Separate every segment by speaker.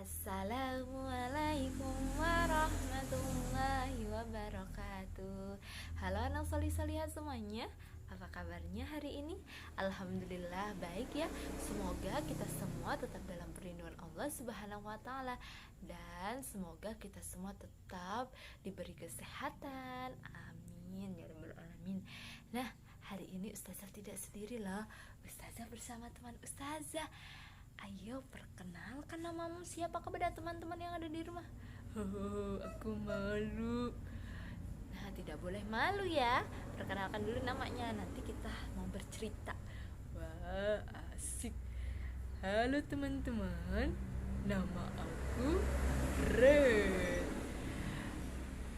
Speaker 1: Assalamualaikum warahmatullahi wabarakatuh. Halo anak solih-solihah semuanya, apa kabarnya hari ini? Alhamdulillah baik ya. Semoga kita semua tetap dalam perlindungan Allah Subhanahu wa taala, dan semoga kita semua tetap diberi kesehatan. Amin ya rabbal alamin. Nah, hari ini Ustazah tidak sendiri loh. Ustazah bersama teman Ustazah. Ayo perkenalkan namamu siapa kepada teman-teman yang ada di rumah. Aku malu. Nah, tidak boleh malu ya. Perkenalkan dulu namanya, nanti kita mau bercerita. Wah, asik. Halo teman-teman, nama aku Red.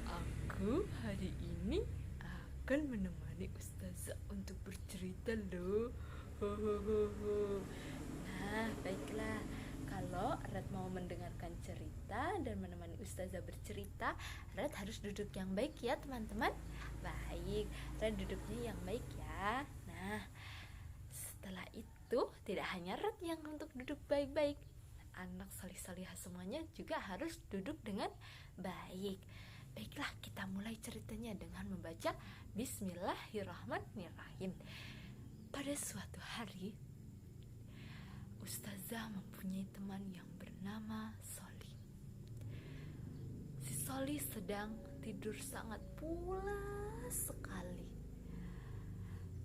Speaker 1: Aku hari ini akan menemani Ustazah untuk bercerita loh. Nah, baiklah. Kalau Red mau mendengarkan cerita dan menemani Ustazah bercerita, Red harus duduk yang baik ya teman-teman. Baik, Red duduknya yang baik ya. Nah, setelah itu tidak hanya Red yang untuk duduk baik-baik, anak salih-salihah semuanya juga harus duduk dengan baik. Baiklah, kita mulai ceritanya dengan membaca Bismillahirrahmanirrahim. Pada suatu hari, Ustazah mempunyai teman yang bernama Solih. Si Solih sedang tidur sangat pulas sekali.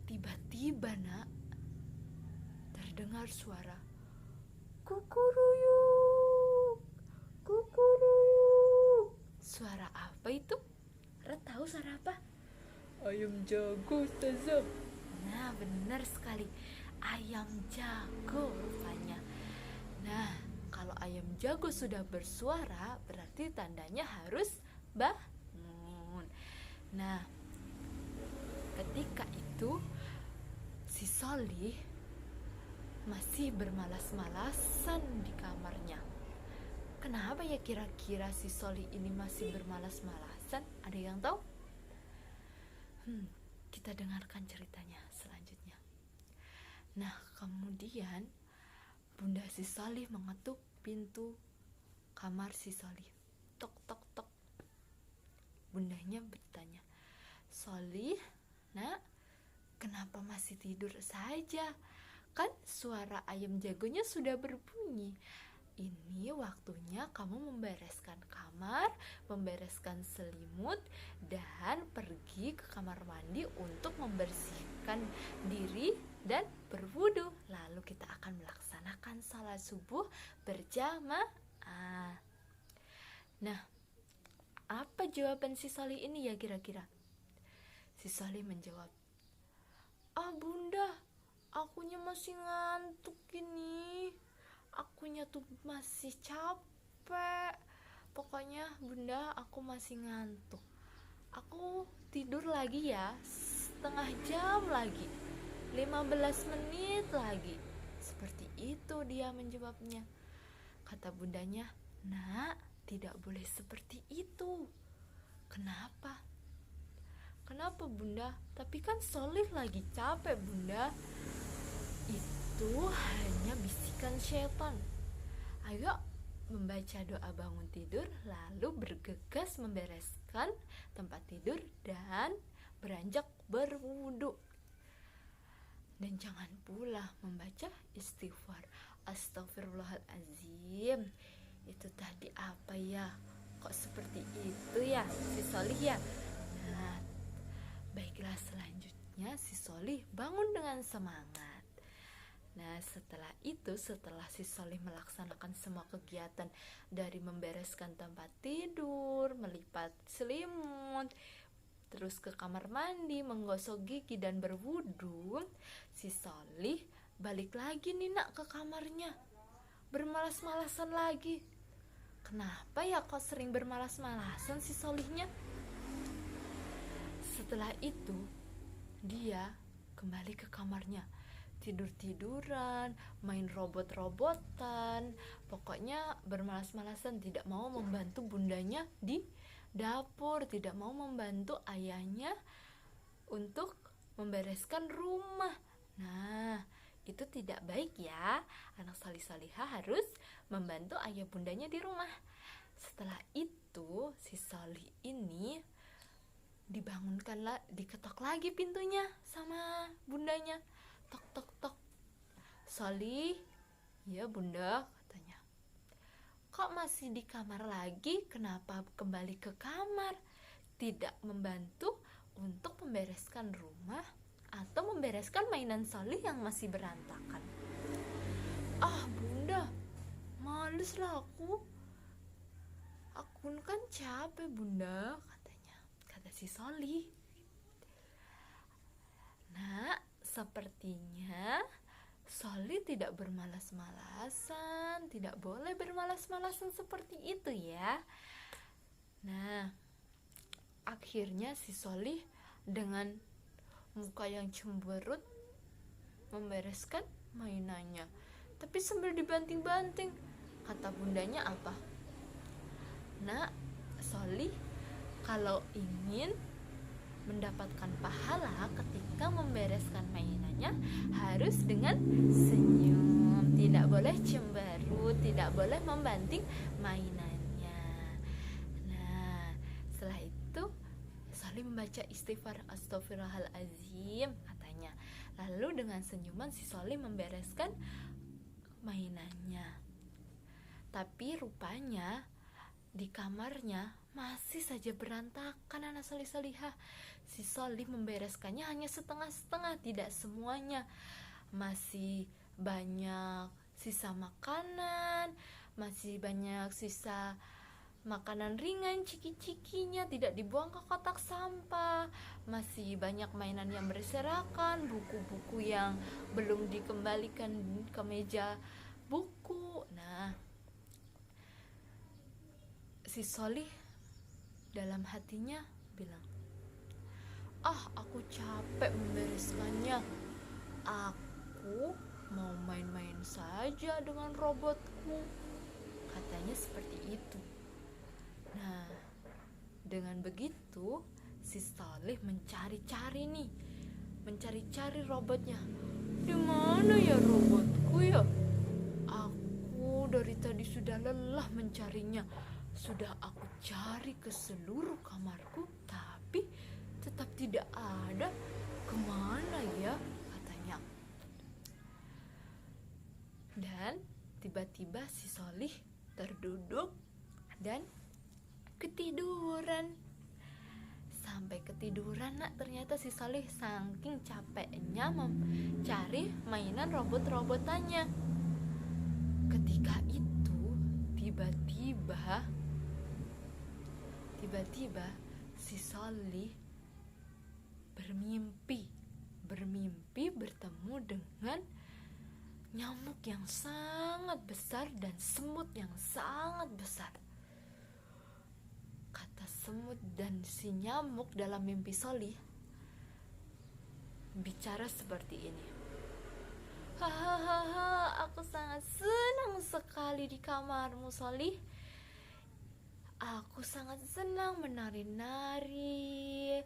Speaker 1: Tiba-tiba nak, terdengar suara kukuruyuk, kukuruyuk. Suara apa itu? Red tahu suara apa? Ayam jago, Ustazah. Nah, benar sekali. Ayam jago rupanya. Nah, kalau ayam jago sudah bersuara, berarti tandanya harus bangun. Nah, ketika itu si Solih masih bermalas-malasan di kamarnya. Kenapa ya kira-kira si Solih ini masih bermalas-malasan? Ada yang tahu? Kita dengarkan ceritanya selanjutnya. Nah, kemudian Bunda si Solih mengetuk pintu kamar si Solih. Tok tok tok. Bundanya bertanya, "Solih, nak, kenapa masih tidur saja? Kan suara ayam jagonya sudah berbunyi. Ini waktunya kamu membereskan kamar, membereskan selimut, dan pergi ke kamar mandi untuk membersihkan diri dan berwudu. Lalu kita akan melaksanakan salat subuh berjamaah." Nah, apa jawaban si Solih ini ya kira-kira? Si Solih menjawab, Bunda, akunya masih ngantuk ini. Akunya tuh masih capek. Pokoknya Bunda, aku masih ngantuk. Aku tidur lagi ya, setengah jam lagi, 15 menit lagi. Seperti itu dia menjawabnya. Kata bundanya, "Nak, tidak boleh seperti itu." "Kenapa?" "Kenapa Bunda? Tapi kan Solih lagi capek Bunda." "Itu hanya bisikan setan. Ayo membaca doa bangun tidur, lalu bergegas membereskan tempat tidur dan beranjak berwudu. Dan jangan pula membaca istighfar. Astagfirullahaladzim." Itu tadi apa ya? Kok seperti itu ya si Solih ya? Nah, baiklah, selanjutnya si Solih bangun dengan semangat. Nah, setelah itu, setelah si Solih melaksanakan semua kegiatan dari membereskan tempat tidur, melipat selimut, terus ke kamar mandi, menggosok gigi dan berwudu, si Solih balik lagi nih nak ke kamarnya. Bermalas-malasan lagi. Kenapa ya kok sering bermalas-malasan si Solihnya? Setelah itu, dia kembali ke kamarnya. Tidur-tiduran, main robot-robotan, pokoknya bermalas-malasan, tidak mau membantu bundanya di dapur, tidak mau membantu ayahnya untuk membereskan rumah. Nah, itu tidak baik ya. Anak solih-solihah harus membantu ayah bundanya di rumah. Setelah itu si Solih ini diketok lagi pintunya sama bundanya. Tok tok tok. Solih, ya bunda, katanya. Kok masih di kamar lagi? Kenapa kembali ke kamar? Tidak membantu untuk membereskan rumah atau membereskan mainan Solih yang masih berantakan. Ah bunda, males lah aku kan capek bunda, kata si Solih. Nah, sepertinya Solih tidak bermalas-malasan, tidak boleh bermalas-malasan seperti itu ya. Nah, akhirnya si Solih dengan muka yang cemberut membereskan mainannya. Tapi sambil dibanting-banting, kata bundanya apa? Nah, Solih kalau ingin mendapatkan pahala ketika membereskan mainannya harus dengan senyum, tidak boleh cemberut, tidak boleh membanting mainannya. Nah, setelah itu Solih membaca istighfar, astagfirullahalazim, katanya. Lalu dengan senyuman si Solih membereskan mainannya. Tapi rupanya di kamarnya masih saja berantakan anak solih-solihah. Si Solih membereskannya hanya setengah-setengah, tidak semuanya. Masih banyak sisa makanan, masih banyak sisa makanan ringan ciki-cikinya tidak dibuang ke kotak sampah, masih banyak mainan yang berserakan, buku-buku yang belum dikembalikan ke meja buku. Nah, si Solih dalam hatinya bilang, aku capek membereskannya. Aku mau main-main saja dengan robotku. Katanya seperti itu. Nah, dengan begitu si Solih mencari-cari robotnya. Di mana ya robotku ya? Aku dari tadi sudah lelah mencarinya. Sudah aku cari ke seluruh kamarku, tapi tetap tidak ada. Kemana ya? Katanya. Dan tiba-tiba si Solih terduduk dan ketiduran. Sampai ketiduran nak, ternyata si Solih saking capeknya mencari mainan robot-robotannya. Ketika itu tiba-tiba si Solih bermimpi bertemu dengan nyamuk yang sangat besar dan semut yang sangat besar. Kata semut dan si nyamuk dalam mimpi Solih bicara seperti ini. Hahaha, aku sangat senang sekali di kamarmu Solih. Aku sangat senang menari-nari,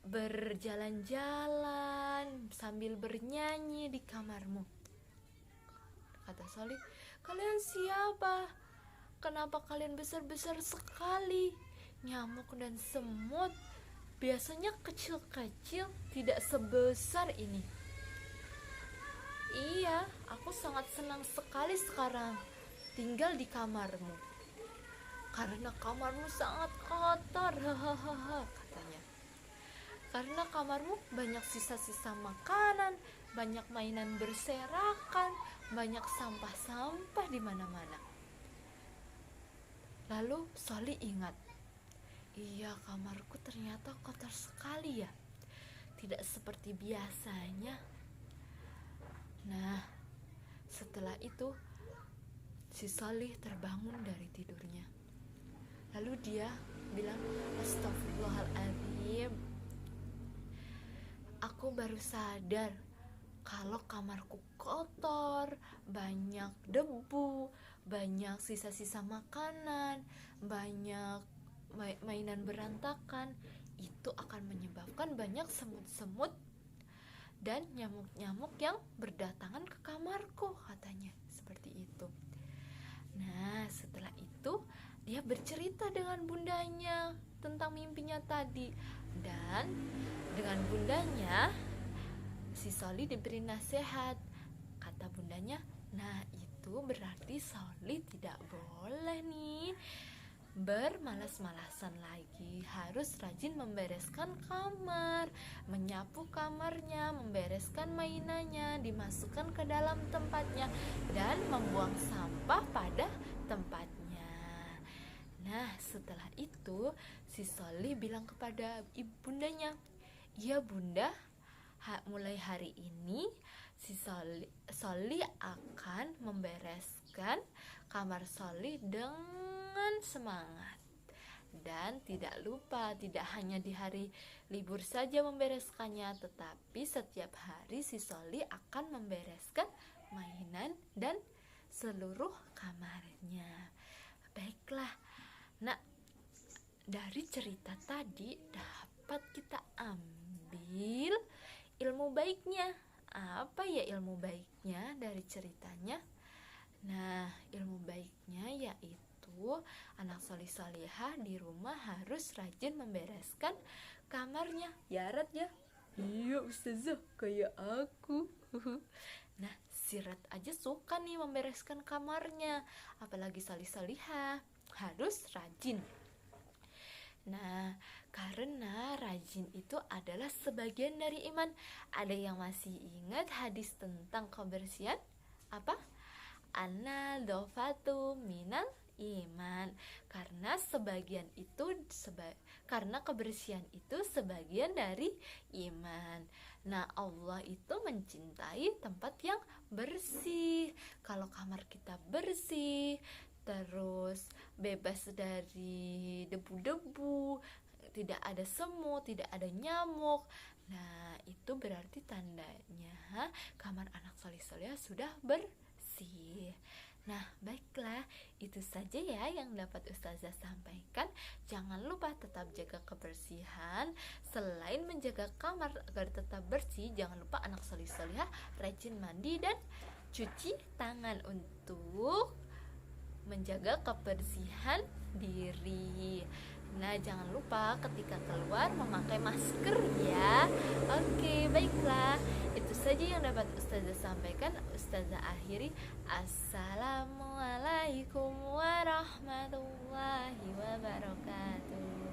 Speaker 1: berjalan-jalan sambil bernyanyi di kamarmu. Kata Solih, kalian siapa? Kenapa kalian besar-besar sekali? Nyamuk dan semut biasanya kecil-kecil, tidak sebesar ini. Iya, aku sangat senang sekali sekarang tinggal di kamarmu. Karena kamarmu sangat kotor, hahaha, katanya. Karena kamarmu banyak sisa-sisa makanan, banyak mainan berserakan, banyak sampah-sampah di mana-mana. Lalu Solih ingat, iya kamarku ternyata kotor sekali ya, tidak seperti biasanya. Nah, setelah itu si Solih terbangun dari tidurnya. Lalu dia bilang, astagfirullahaladzim, aku baru sadar kalau kamarku kotor, banyak debu, banyak sisa-sisa makanan, banyak mainan berantakan. Itu akan menyebabkan banyak semut-semut dan nyamuk-nyamuk yang berdatangan ke kamarku, katanya seperti itu. Nah, setelah itu dia bercerita dengan bundanya tentang mimpinya tadi. Dan dengan bundanya, si Soli diberi nasihat. Kata bundanya, nah itu berarti Soli tidak boleh nih bermalas-malasan lagi, harus rajin membereskan kamar, menyapu kamarnya, membereskan mainannya, dimasukkan ke dalam tempatnya, dan membuang sampah pada tempatnya. Nah, setelah itu si Soli bilang kepada ibundanya, "Iya bunda, mulai hari ini si Soli akan membereskan kamar Soli dengan semangat. Dan tidak lupa, tidak hanya di hari libur saja membereskannya, tetapi setiap hari si Soli akan membereskan mainan dan seluruh kamarnya." Baiklah, nah dari cerita tadi dapat kita ambil ilmu baiknya. Apa ya ilmu baiknya dari ceritanya? Nah, ilmu baiknya yaitu anak solih solihah di rumah harus rajin membereskan kamarnya. Ya Rat ya? Iya Ustazah, kayak aku. Nah, si Rat aja suka nih membereskan kamarnya, apalagi solih solihah harus rajin. Nah, karena rajin itu adalah sebagian dari iman. Ada yang masih ingat hadis tentang kebersihan? Apa? An-nadhafatu minal iman. Karena karena kebersihan itu sebagian dari iman. Nah, Allah itu mencintai tempat yang bersih. Kalau kamar kita bersih, terus bebas dari debu-debu, tidak ada semut, tidak ada nyamuk, nah itu berarti tandanya kamar anak solih solihah sudah bersih. Nah baiklah, itu saja ya yang dapat Ustazah sampaikan. Jangan lupa tetap jaga kebersihan. Selain menjaga kamar agar tetap bersih, jangan lupa anak solih solihah rajin mandi dan cuci tangan untuk menjaga kebersihan diri. Nah, jangan lupa ketika keluar memakai masker ya. Oke, baiklah. Itu saja yang dapat Ustazah sampaikan. Ustazah akhiri. Assalamualaikum warahmatullahi wabarakatuh.